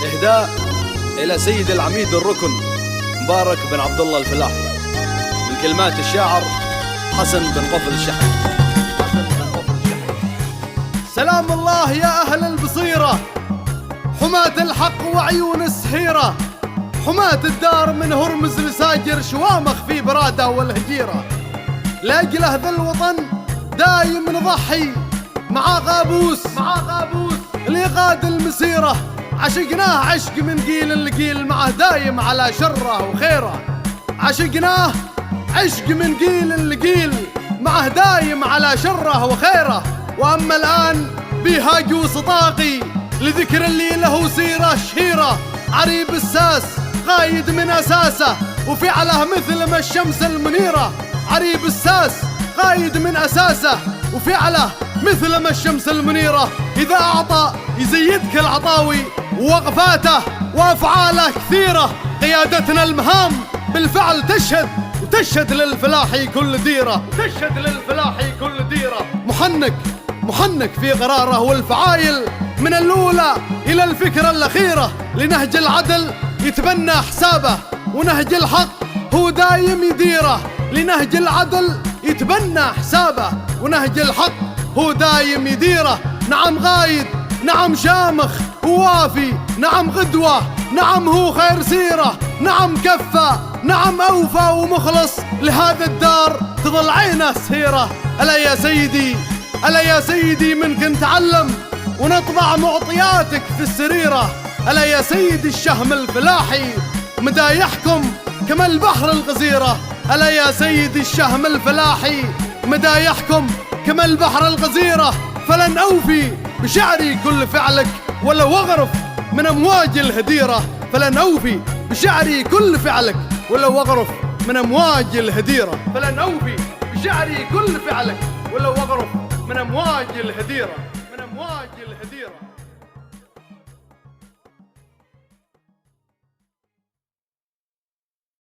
إهداء إلى سيد العميد الركن مبارك بن عبد الله الفلاحي، من كلمات الشاعر حسن بن قفل الشحن. سلام الله يا أهل البصيرة، حماة الحق وعيون السحيرة، حماة الدار من هرمز لساجر شوامخ في برادة والهجيرة. لأجله ذا الوطن دايم نضحي مع غابوس اللي قاد المسيرة، عشقناه عشق من قيل لقيل معه دايم على شره وخيره. عشقناه عشق من قيل لقيل معه دايم على شره وخيره. وأما الآن بيهاجوس طاقي لذكر اللي له سيرة شهيرة، عريب الساس قايد من أساسه وفعله مثل ما الشمس المنيرة. عريب الساس قايد من أساسه وفعله مثل ما الشمس المنيرة. إذا أعطى يزيدك العطاوي، ووقفاته وأفعاله كثيرة. قيادتنا المهام بالفعل تشهد، وتشهد للفلاحي كل ديرة، تشهد للفلاحي كل ديرة. محنك في قراره والفعايل من الأولى إلى الفكرة الأخيرة. لنهج العدل يتبنى حسابه، ونهج الحق هو دايم يديره. لنهج العدل يتبنى حسابه، ونهج الحق هو دايم يديره. نعم غايد، نعم شامخ ووافي، نعم غدوة، نعم هو خير سيرة، نعم كفى، نعم أوفى ومخلص لهذا الدار تظل عينه سهيرة. ألا يا سيدي، ألا يا سيدي منك نتعلم ونطبع معطياتك في السريرة. ألا يا سيدي الشهم الفلاحي مدى يحكم كما البحر الغزيرة. ألا يا سيدي الشهم الفلاحي مدى يحكم كما البحر الغزيرة. فلن أوفي بشعري كل فعلك ولو أغرف من أمواج الهديرة. فلن أوفي بشعري كل فعلك ولو أغرف من أمواج الهديرة. فلن أوفي بشعري كل فعلك ولو أغرف من أمواج الهديرة.